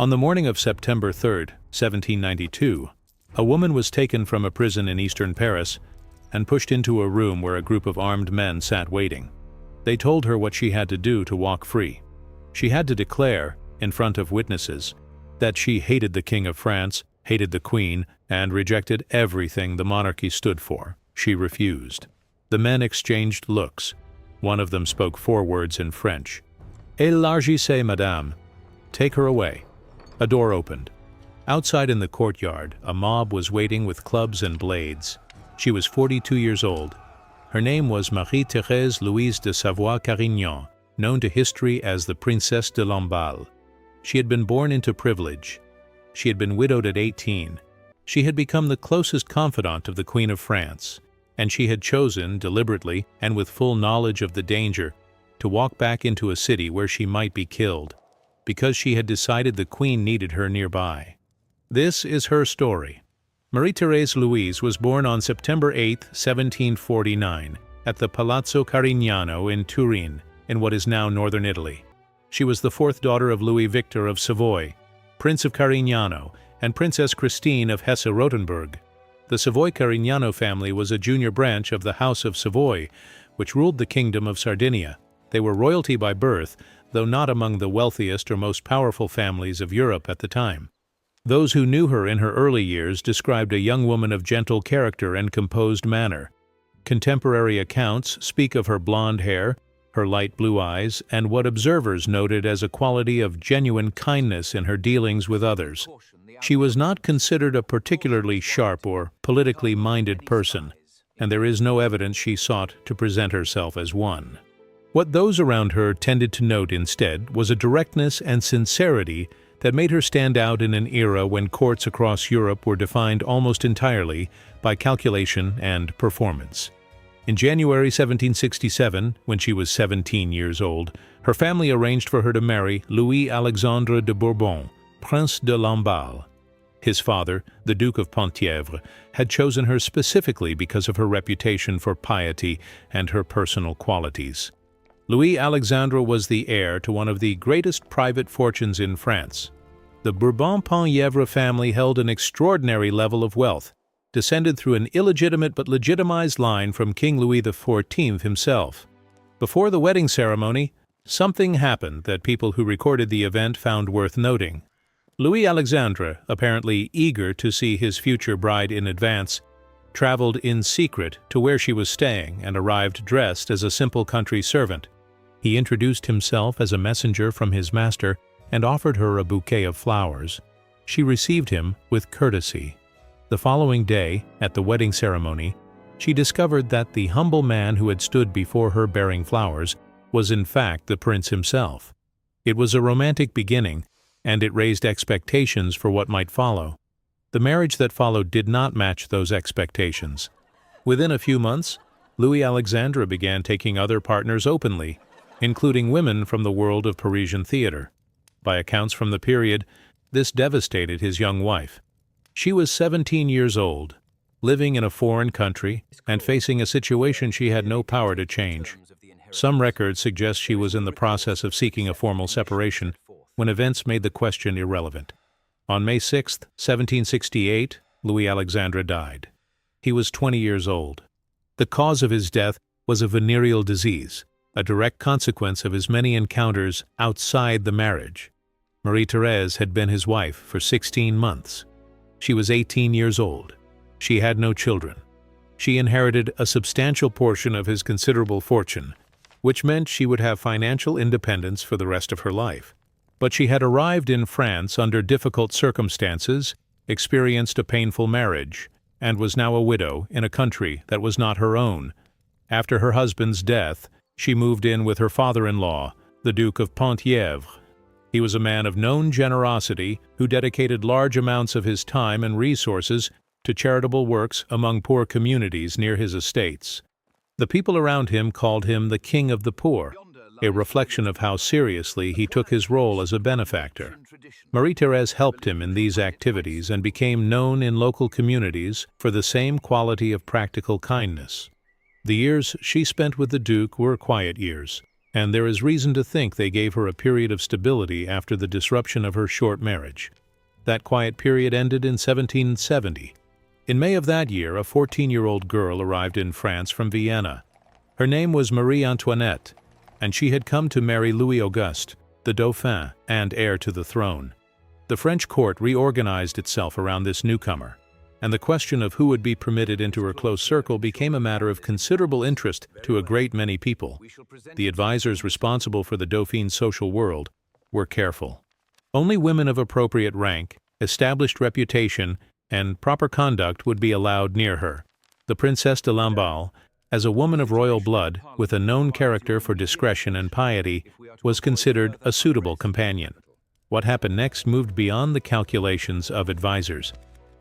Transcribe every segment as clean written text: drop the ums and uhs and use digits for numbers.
On the morning of September 3, 1792, a woman was taken from a prison in eastern Paris and pushed into a room where a group of armed men sat waiting. They told her what she had to do to walk free. She had to declare, in front of witnesses, that she hated the King of France, hated the Queen, and rejected everything the monarchy stood for. She refused. The men exchanged looks. One of them spoke 4 words in French. "Élargissez, madame." Take her away. A door opened. Outside in the courtyard, a mob was waiting with clubs and blades. She was 42 years old. Her name was Marie-Thérèse Louise de Savoie-Carignan, known to history as the Princess de Lamballe. She had been born into privilege. She had been widowed at 18. She had become the closest confidant of the Queen of France, and she had chosen, deliberately and with full knowledge of the danger, to walk back into a city where she might be killed, because she had decided the Queen needed her nearby. This is her story. Marie-Thérèse Louise was born on September 8, 1749, at the Palazzo Carignano in Turin, in what is now northern Italy. She was the 4th daughter of Louis Victor of Savoy, Prince of Carignano, and Princess Christine of Hesse-Rotenburg. The Savoy-Carignano family was a junior branch of the House of Savoy, which ruled the Kingdom of Sardinia. They were royalty by birth, though not among the wealthiest or most powerful families of Europe at the time. Those who knew her in her early years described a young woman of gentle character and composed manner. Contemporary accounts speak of her blonde hair, her light blue eyes, and what observers noted as a quality of genuine kindness in her dealings with others. She was not considered a particularly sharp or politically minded person, and there is no evidence she sought to present herself as one. What those around her tended to note instead was a directness and sincerity that made her stand out in an era when courts across Europe were defined almost entirely by calculation and performance. In January 1767, when she was 17 years old, her family arranged for her to marry Louis-Alexandre de Bourbon, Prince de Lamballe. His father, the Duke of Penthièvre, had chosen her specifically because of her reputation for piety and her personal qualities. Louis-Alexandre was the heir to one of the greatest private fortunes in France. The Bourbon-Penthièvre family held an extraordinary level of wealth, descended through an illegitimate but legitimized line from King Louis XIV himself. Before the wedding ceremony, something happened that people who recorded the event found worth noting. Louis-Alexandre, apparently eager to see his future bride in advance, traveled in secret to where she was staying and arrived dressed as a simple country servant. He introduced himself as a messenger from his master and offered her a bouquet of flowers. She received him with courtesy. The following day, at the wedding ceremony, she discovered that the humble man who had stood before her bearing flowers was in fact the prince himself. It was a romantic beginning, and it raised expectations for what might follow. The marriage that followed did not match those expectations. Within a few months, Louis-Alexandre began taking other partners openly, including women from the world of Parisian theater. By accounts from the period, this devastated his young wife. She was 17 years old, living in a foreign country and facing a situation she had no power to change. Some records suggest she was in the process of seeking a formal separation when events made the question irrelevant. On May 6, 1768, Louis-Alexandre died. He was 20 years old. The cause of his death was a venereal disease, a direct consequence of his many encounters outside the marriage. Marie-Thérèse had been his wife for 16 months. She was 18 years old. She had no children. She inherited a substantial portion of his considerable fortune, which meant she would have financial independence for the rest of her life. But she had arrived in France under difficult circumstances, experienced a painful marriage, and was now a widow in a country that was not her own. After her husband's death, she moved in with her father-in-law, the Duke of Penthièvre. He was a man of known generosity who dedicated large amounts of his time and resources to charitable works among poor communities near his estates. The people around him called him the King of the Poor, a reflection of how seriously he took his role as a benefactor. Marie-Thérèse helped him in these activities and became known in local communities for the same quality of practical kindness. The years she spent with the Duke were quiet years. and there is reason to think they gave her a period of stability after the disruption of her short marriage. That quiet period ended in 1770. In May of that year, a 14-year-old girl arrived in France from Vienna. Her name was Marie Antoinette, and she had come to marry Louis Auguste, the Dauphin and heir to the throne. The French court reorganized itself around this newcomer, and the question of who would be permitted into her close circle became a matter of considerable interest to a great many people. The advisors responsible for the Dauphin's social world were careful. Only women of appropriate rank, established reputation, and proper conduct would be allowed near her. The Princess de Lamballe, as a woman of royal blood with a known character for discretion and piety, was considered a suitable companion. What happened next moved beyond the calculations of advisors.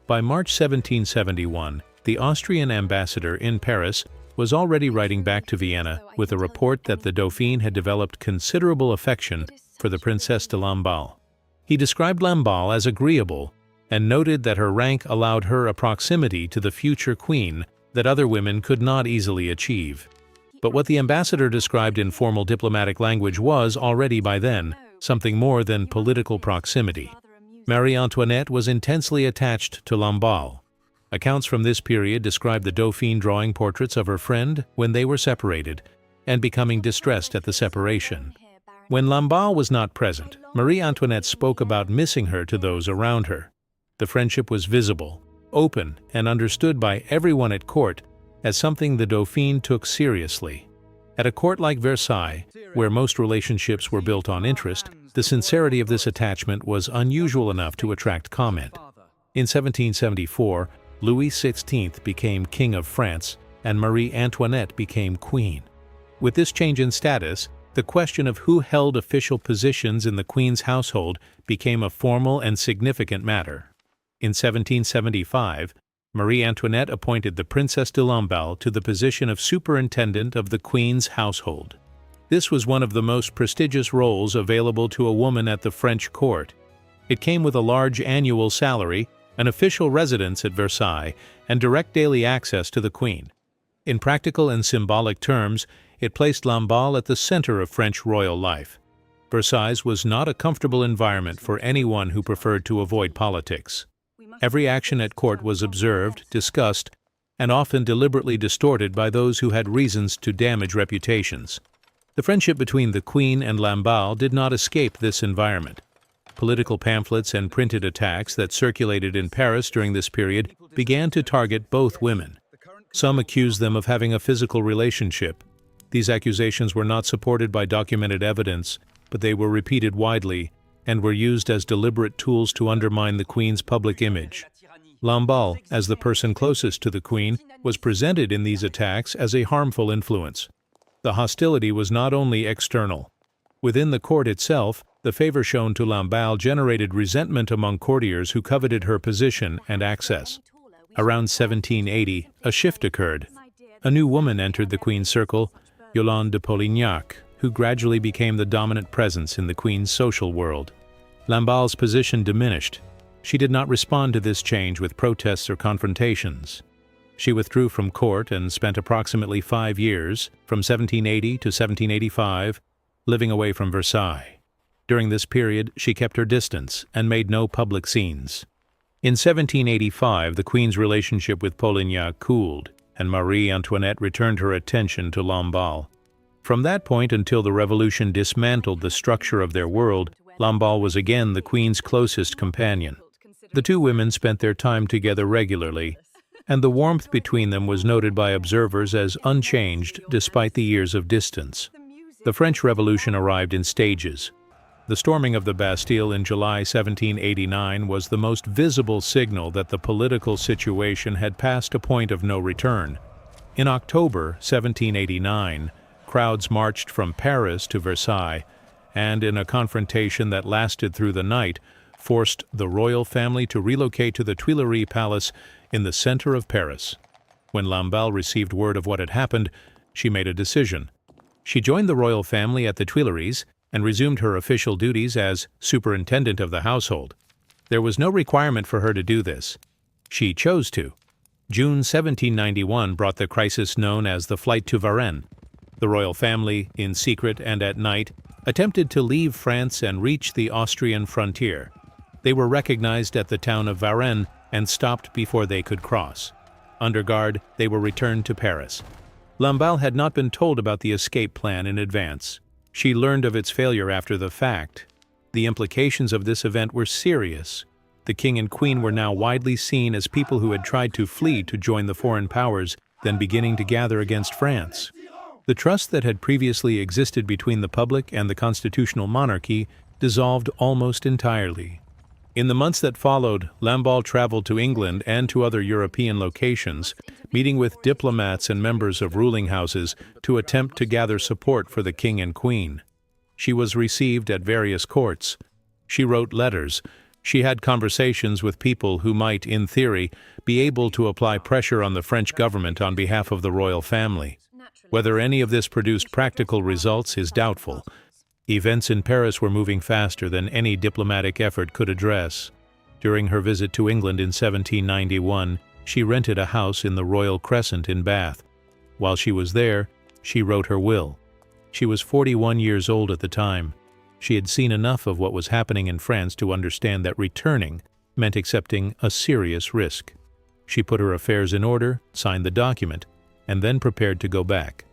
By March 1771, the Austrian ambassador in Paris was already writing back to Vienna with a report that the Dauphin had developed considerable affection for the Princess de Lamballe. He described Lamballe as agreeable and noted that her rank allowed her a proximity to the future queen that other women could not easily achieve. But what the ambassador described in formal diplomatic language was, already by then, something more than political proximity. Marie Antoinette was intensely attached to Lamballe. Accounts from this period describe the Dauphin drawing portraits of her friend when they were separated, and becoming distressed at the separation. When Lamballe was not present, Marie Antoinette spoke about missing her to those around her. The friendship was visible, open, and understood by everyone at court as something the Dauphin took seriously. At a court like Versailles, where most relationships were built on interest, the sincerity of this attachment was unusual enough to attract comment. In 1774, Louis XVI became King of France, and Marie Antoinette became Queen. With this change in status, the question of who held official positions in the Queen's household became a formal and significant matter. In 1775, Marie Antoinette appointed the Princess de Lamballe to the position of superintendent of the Queen's household. This was one of the most prestigious roles available to a woman at the French court. It came with a large annual salary, an official residence at Versailles, and direct daily access to the Queen. In practical and symbolic terms, it placed Lamballe at the center of French royal life. Versailles was not a comfortable environment for anyone who preferred to avoid politics. Every action at court was observed, discussed, and often deliberately distorted by those who had reasons to damage reputations. The friendship between the Queen and Lamballe did not escape this environment. Political pamphlets and printed attacks that circulated in Paris during this period began to target both women. Some accused them of having a physical relationship. These accusations were not supported by documented evidence, but they were repeated widely and were used as deliberate tools to undermine the Queen's public image. Lamballe, as the person closest to the Queen, was presented in these attacks as a harmful influence. The hostility was not only external. Within the court itself, the favor shown to Lamballe generated resentment among courtiers who coveted her position and access. Around 1780, a shift occurred. A new woman entered the Queen's circle, Yolande de Polignac, who gradually became the dominant presence in the Queen's social world. Lamballe's position diminished. She did not respond to this change with protests or confrontations. She withdrew from court and spent approximately 5 years, from 1780 to 1785, living away from Versailles. During this period, she kept her distance and made no public scenes. In 1785, the Queen's relationship with Polignac cooled, and Marie Antoinette returned her attention to Lamballe. From that point until the Revolution dismantled the structure of their world, Lamballe was again the Queen's closest companion. The two women spent their time together regularly, and the warmth between them was noted by observers as unchanged despite the years of distance. The French Revolution arrived in stages. The storming of the Bastille in July 1789 was the most visible signal that the political situation had passed a point of no return. In October 1789, crowds marched from Paris to Versailles, and in a confrontation that lasted through the night, forced the royal family to relocate to the Tuileries Palace in the center of Paris. When Lamballe received word of what had happened, she made a decision. She joined the royal family at the Tuileries and resumed her official duties as superintendent of the household. There was no requirement for her to do this. She chose to. June 1791 brought the crisis known as the Flight to Varennes. The royal family, in secret and at night, attempted to leave France and reach the Austrian frontier. They were recognized at the town of Varennes and stopped before they could cross. Under guard, they were returned to Paris. Lamballe had not been told about the escape plan in advance. She learned of its failure after the fact. The implications of this event were serious. The king and queen were now widely seen as people who had tried to flee to join the foreign powers, then beginning to gather against France. The trust that had previously existed between the public and the constitutional monarchy dissolved almost entirely. In the months that followed, Lamballe traveled to England and to other European locations, meeting with diplomats and members of ruling houses to attempt to gather support for the king and queen. She was received at various courts. She wrote letters. She had conversations with people who might, in theory, be able to apply pressure on the French government on behalf of the royal family. Whether any of this produced practical results is doubtful. Events in Paris were moving faster than any diplomatic effort could address. During her visit to England in 1791, she rented a house in the Royal Crescent in Bath. While she was there, she wrote her will. She was 41 years old at the time. She had seen enough of what was happening in France to understand that returning meant accepting a serious risk. She put her affairs in order, signed the document, and then prepared to go back.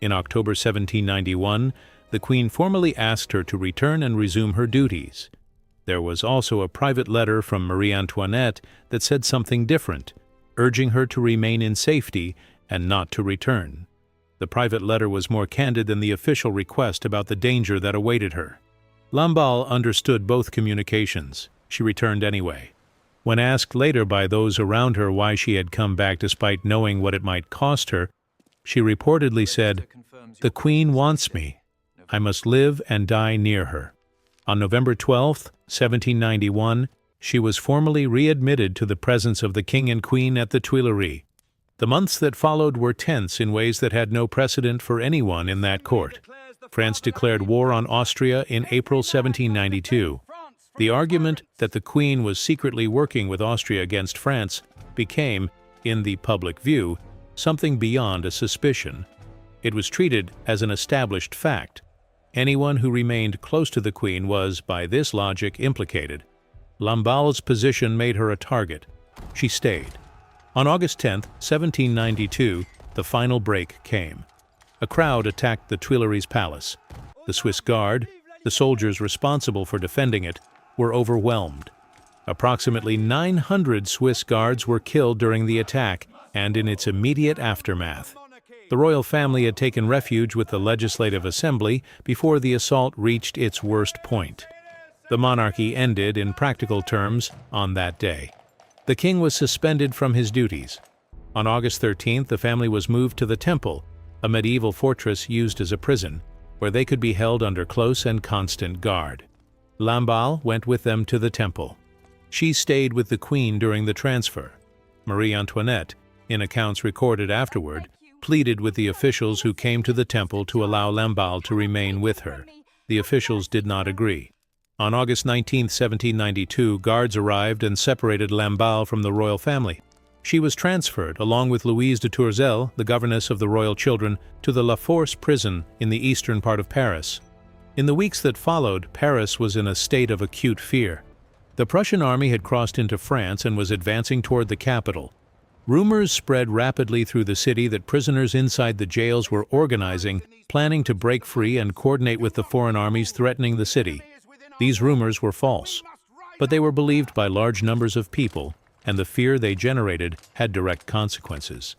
In October 1791, the Queen formally asked her to return and resume her duties. There was also a private letter from Marie Antoinette that said something different, urging her to remain in safety and not to return. The private letter was more candid than the official request about the danger that awaited her. Lamballe understood both communications. She returned anyway. When asked later by those around her why she had come back despite knowing what it might cost her, she reportedly said, "The Queen wants me. I must live and die near her." On November 12, 1791, she was formally readmitted to the presence of the King and Queen at the Tuileries. The months that followed were tense in ways that had no precedent for anyone in that court. France declared war on Austria in April 1792. The argument that the Queen was secretly working with Austria against France became, in the public view, something beyond a suspicion. It was treated as an established fact. Anyone who remained close to the Queen was, by this logic, implicated. Lamballe's position made her a target. She stayed. On August 10, 1792, the final break came. A crowd attacked the Tuileries Palace. The Swiss Guard, the soldiers responsible for defending it, were overwhelmed. Approximately 900 Swiss guards were killed during the attack and in its immediate aftermath. The royal family had taken refuge with the Legislative Assembly before the assault reached its worst point. The monarchy ended, in practical terms, on that day. The king was suspended from his duties. On August 13th, the family was moved to the Temple, a medieval fortress used as a prison, where they could be held under close and constant guard. Lamballe went with them to the Temple. She stayed with the Queen during the transfer. Marie Antoinette, in accounts recorded afterward, pleaded with the officials who came to the temple to allow Lamballe to remain with her. The officials did not agree. On August 19, 1792, guards arrived and separated Lamballe from the royal family. She was transferred, along with Louise de Tourzel, the governess of the royal children, to the La Force prison in the eastern part of Paris. In the weeks that followed, Paris was in a state of acute fear. The Prussian army had crossed into France and was advancing toward the capital. Rumors spread rapidly through the city that prisoners inside the jails were organizing, planning to break free and coordinate with the foreign armies threatening the city. These rumors were false, but they were believed by large numbers of people, and the fear they generated had direct consequences.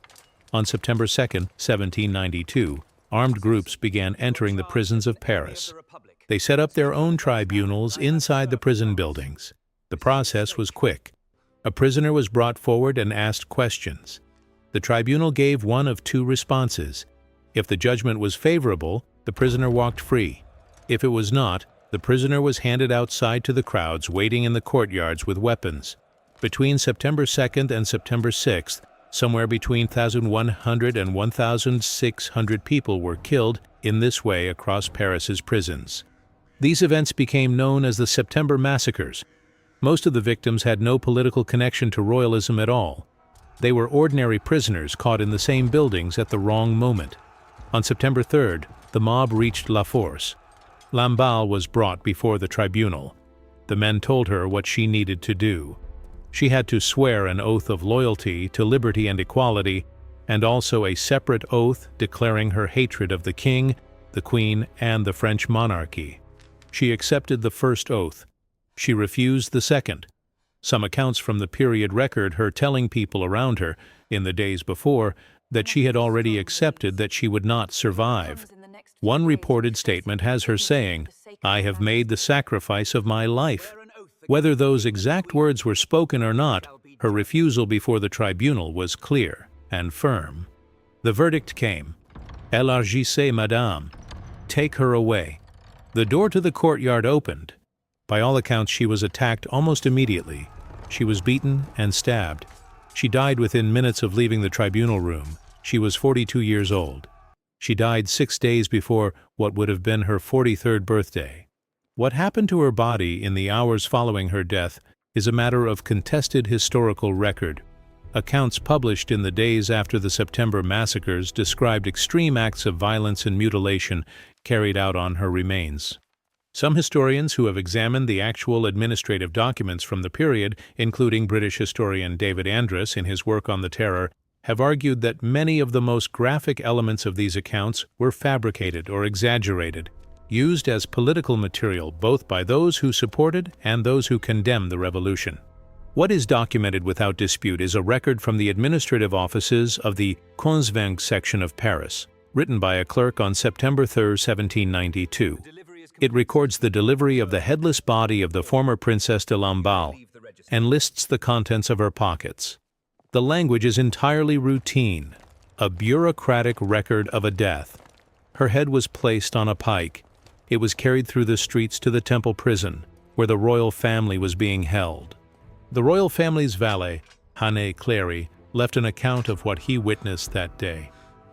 On September 2, 1792, armed groups began entering the prisons of Paris. They set up their own tribunals inside the prison buildings. The process was quick. A prisoner was brought forward and asked questions. The tribunal gave one of two responses. If the judgment was favorable, the prisoner walked free. If it was not, the prisoner was handed outside to the crowds waiting in the courtyards with weapons. Between September 2nd and September 6th, somewhere between 1,100 and 1,600 people were killed in this way across Paris's prisons. These events became known as the September massacres. Most of the victims had no political connection to royalism at all. They were ordinary prisoners caught in the same buildings at the wrong moment. On September 3rd, the mob reached La Force. Lamballe was brought before the tribunal. The men told her what she needed to do. She had to swear an oath of loyalty to liberty and equality, and also a separate oath declaring her hatred of the king, the queen, and the French monarchy. She accepted the first oath. She refused the second. Some accounts from the period record her telling people around her, in the days before, that she had already accepted that she would not survive. One reported statement has her saying, "I have made the sacrifice of my life." Whether those exact words were spoken or not, her refusal before the tribunal was clear and firm. The verdict came. "Élargissez, madame." Take her away. The door to the courtyard opened. By all accounts, she was attacked almost immediately. She was beaten and stabbed. She died within minutes of leaving the tribunal room. She was 42 years old. She died 6 days before what would have been her 43rd birthday. What happened to her body in the hours following her death is a matter of contested historical record. Accounts published in the days after the September massacres described extreme acts of violence and mutilation carried out on her remains. Some historians who have examined the actual administrative documents from the period, including British historian David Andrus in his work on the Terror, have argued that many of the most graphic elements of these accounts were fabricated or exaggerated, used as political material both by those who supported and those who condemned the revolution. What is documented without dispute is a record from the administrative offices of the Consving section of Paris, written by a clerk on September 3, 1792. It records the delivery of the headless body of the former Princess de Lamballe and lists the contents of her pockets. The language is entirely routine, a bureaucratic record of a death. Her head was placed on a pike. It was carried through the streets to the Temple prison, where the royal family was being held. The royal family's valet, Hane Clary, left an account of what he witnessed that day.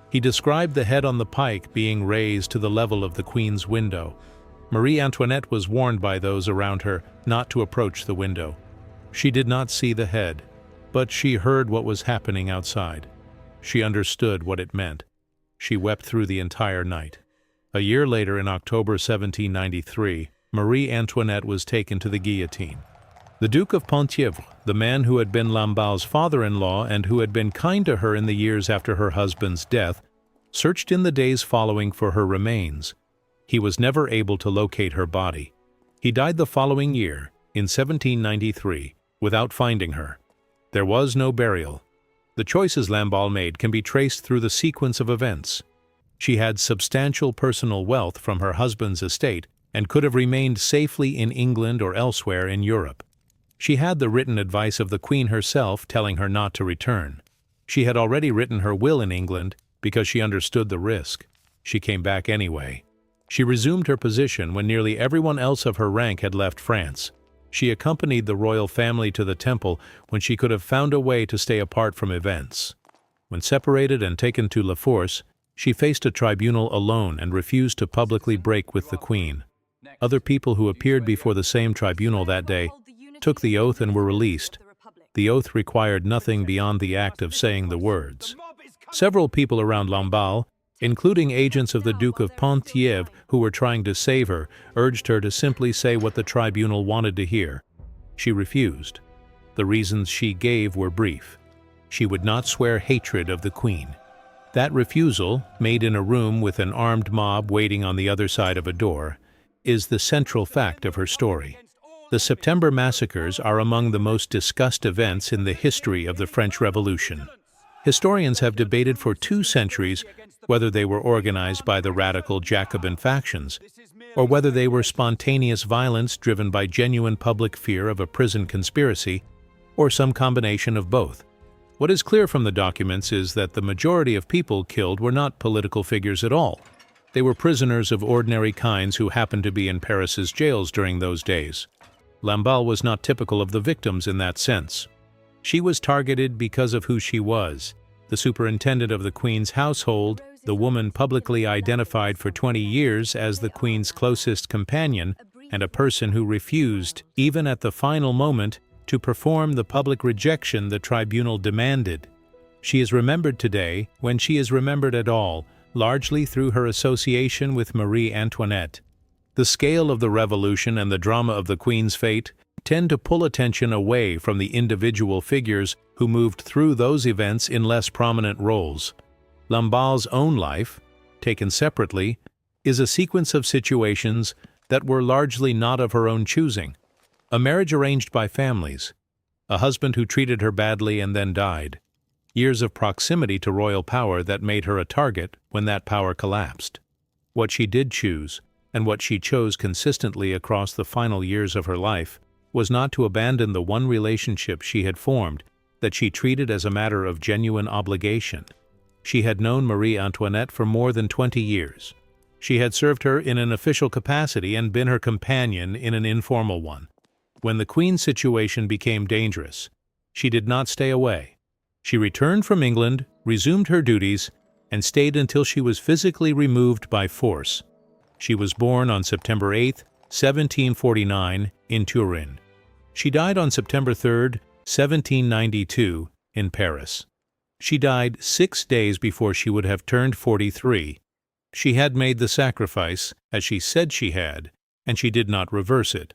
He described the head on the pike being raised to the level of the Queen's window. Marie Antoinette was warned by those around her not to approach the window. She did not see the head, but she heard what was happening outside. She understood what it meant. She wept through the entire night. A year later, in October 1793, Marie Antoinette was taken to the guillotine. The Duke of Penthièvre, the man who had been Lamballe's father-in-law and who had been kind to her in the years after her husband's death, searched in the days following for her remains. He was never able to locate her body. He died the following year, in 1793, without finding her. There was no burial. The choices Lamballe made can be traced through the sequence of events. She had substantial personal wealth from her husband's estate and could have remained safely in England or elsewhere in Europe. She had the written advice of the Queen herself telling her not to return. She had already written her will in England because she understood the risk. She came back anyway. She resumed her position when nearly everyone else of her rank had left France. She accompanied the royal family to the Temple when she could have found a way to stay apart from events. When separated and taken to La Force, she faced a tribunal alone and refused to publicly break with the Queen. Other people who appeared before the same tribunal that day took the oath and were released. The oath required nothing beyond the act of saying the words. Several people around Lamballe, including agents of the Duke of Penthièvre who were trying to save her, urged her to simply say what the tribunal wanted to hear. She refused. The reasons she gave were brief. She would not swear hatred of the Queen. That refusal, made in a room with an armed mob waiting on the other side of a door, is the central fact of her story. The September massacres are among the most discussed events in the history of the French Revolution. Historians have debated for 2 centuries whether they were organized by the radical Jacobin factions, or whether they were spontaneous violence driven by genuine public fear of a prison conspiracy, or some combination of both. What is clear from the documents is that the majority of people killed were not political figures at all. They were prisoners of ordinary kinds who happened to be in Paris's jails during those days. Lamballe was not typical of the victims in that sense. She was targeted because of who she was, the superintendent of the Queen's household, the woman publicly identified for 20 years as the Queen's closest companion, and a person who refused, even at the final moment, to perform the public rejection the tribunal demanded. She is remembered today, when she is remembered at all, largely through her association with Marie Antoinette. The scale of the revolution and the drama of the Queen's fate tend to pull attention away from the individual figures who moved through those events in less prominent roles. Lamballe's own life, taken separately, is a sequence of situations that were largely not of her own choosing. A marriage arranged by families, a husband who treated her badly and then died, years of proximity to royal power that made her a target when that power collapsed. What she did choose, and what she chose consistently across the final years of her life, was not to abandon the one relationship she had formed that she treated as a matter of genuine obligation. She had known Marie Antoinette for more than 20 years. She had served her in an official capacity and been her companion in an informal one. When the Queen's situation became dangerous, she did not stay away. She returned from England, resumed her duties, and stayed until she was physically removed by force. She was born on September 8, 1749, in Turin. She died on September 3, 1792, in Paris. She died 6 days before she would have turned 43. She had made the sacrifice, as she said she had, and she did not reverse it.